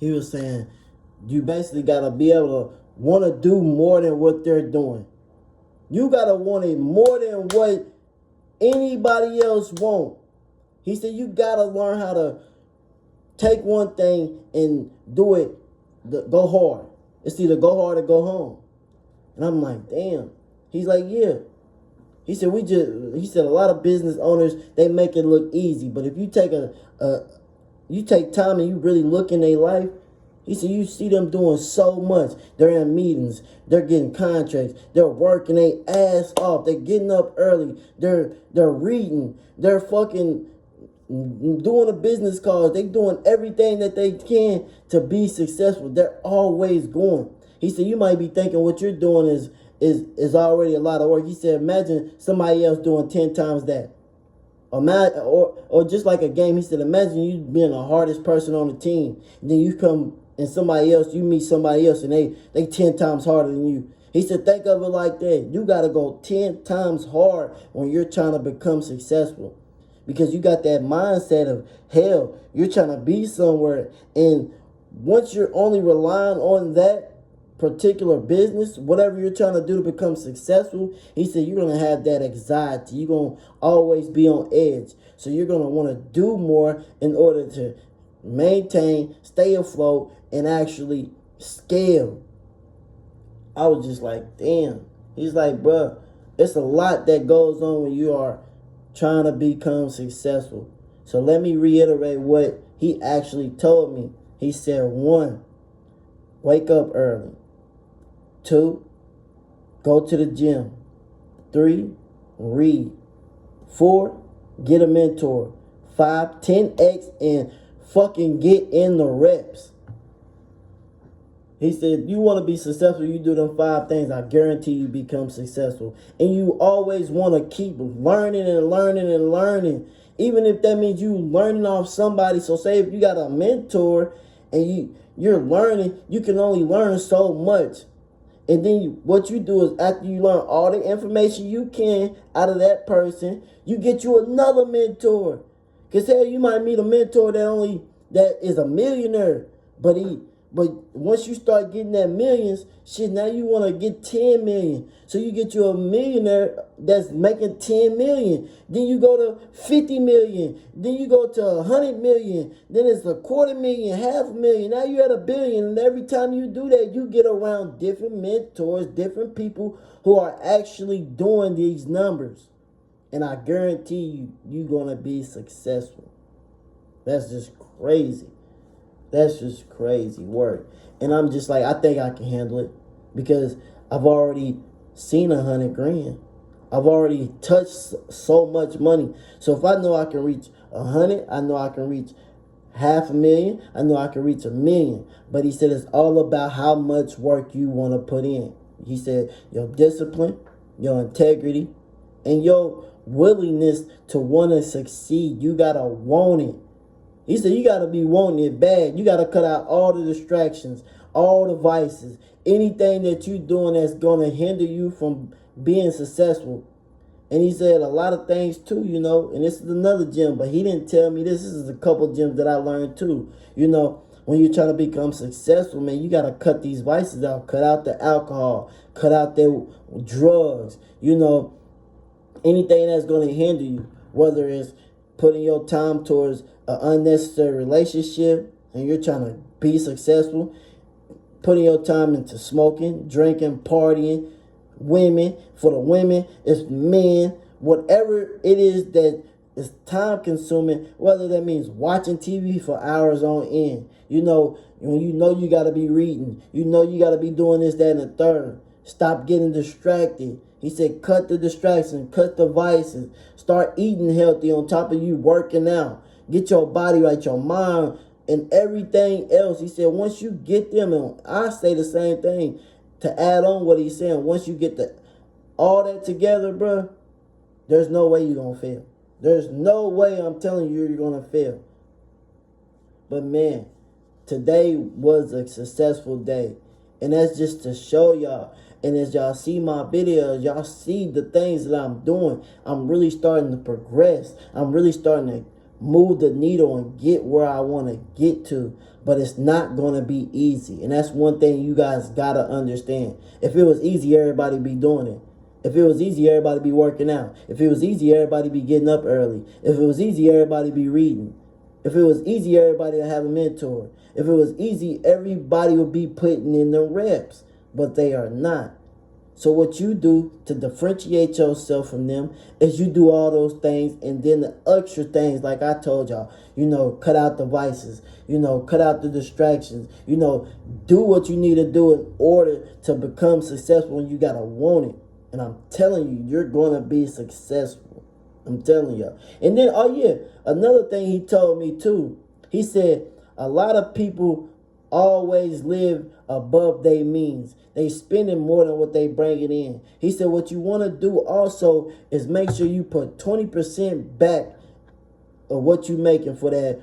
He was saying you basically got to be able to want to do more than what they're doing. You got to want it more than what anybody else want. He said you got to learn how to take one thing and do it, go hard. It's either go hard or go home. And I'm like, damn. He's like, yeah. He said he said a lot of business owners, they make it look easy, but if you take you take time and you really look in their life, he said you see them doing so much. They're in meetings, they're getting contracts, they're working their ass off, they're getting up early, they're reading, they're fucking doing a business calls, they doing everything that they can to be successful. They're always going. He said you might be thinking what you're doing is already a lot of work. He said imagine somebody else doing 10 times that. Or just like a game, he said imagine you being the hardest person on the team, and then you come and you meet somebody else and they 10 times harder than you. He said think of it like that. You got to go 10 times hard when you're trying to become successful, because you got that mindset of hell, you're trying to be somewhere, and once you're only relying on that particular business, whatever you're trying to do to become successful, he said you're going to have that anxiety. You're going to always be on edge. So you're going to want to do more in order to maintain, stay afloat, and actually scale. I was just like, damn. He's like, bruh, it's a lot that goes on when you are trying to become successful. So let me reiterate what he actually told me. He said, 1, wake up early. 2, go to the gym. 3, read. 4, get a mentor. 5, 10x and fucking get in the reps. He said, you want to be successful, you do them 5 things, I guarantee you become successful. And you always want to keep learning and learning and learning. Even if that means you learning off somebody. So say if you got a mentor and you're learning, you can only learn so much. And then what you do is after you learn all the information you can out of that person, you get you another mentor. Because hell, you might meet a mentor that is a millionaire, but once you start getting that millions, shit, now you want to get 10 million. So you get you a millionaire that's making 10 million. Then you go to 50 million. Then you go to 100 million. Then it's a quarter million, half a million. Now you're at $1 billion. And every time you do that, you get around different mentors, different people who are actually doing these numbers. And I guarantee you, you're going to be successful. That's just crazy. That's just crazy work. And I'm just like, I think I can handle it because I've already seen 100 grand. I've already touched so much money. So if I know I can reach 100, I know I can reach $500,000. I know I can reach $1 million. But he said it's all about how much work you want to put in. He said your discipline, your integrity, and your willingness to want to succeed. You got to want it. He said you got to be wanting it bad. You got to cut out all the distractions, all the vices, anything that you're doing that's going to hinder you from being successful. And he said a lot of things too, you know, and this is another gem, but he didn't tell me this. This is a couple gems that I learned too. You know, when you're trying to become successful, man, you got to cut these vices out. Cut out the alcohol. Cut out the drugs. You know, anything that's going to hinder you, whether it's putting your time towards an unnecessary relationship and you're trying to be successful, putting your time into smoking, drinking, partying, women. For the women, it's men. Whatever it is that is time consuming, whether that means watching TV for hours on end. You know, when you got to be reading. You know you got to be doing this, that, and the third. Stop getting distracted. He said cut the distractions, cut the vices. Start eating healthy on top of you working out. Get your body right, your mind, and everything else. He said once you get them, and I say the same thing to add on what he's saying, once you get all that together, bro, there's no way you're going to fail. There's no way I'm telling you you're going to fail. But man, today was a successful day. And that's just to show y'all. And as y'all see my videos, y'all see the things that I'm doing. I'm really starting to progress. I'm really starting to move the needle and get where I want to get to. But it's not going to be easy. And that's one thing you guys got to understand. If it was easy, everybody be doing it. If it was easy, everybody be working out. If it was easy, everybody be getting up early. If it was easy, everybody be reading. If it was easy, everybody would have a mentor. If it was easy, everybody would be putting in the reps. But they are not. So what you do to differentiate yourself from them is you do all those things, and then the extra things, like I told y'all, cut out the vices, cut out the distractions, do what you need to do in order to become successful, and you got to want it. And I'm telling you, you're going to be successful. I'm telling y'all. And then, another thing he told me too, he said a lot of people always live above their means. They spending more than what they bringing in. He said what you want to do also is make sure you put 20% back of what you making for that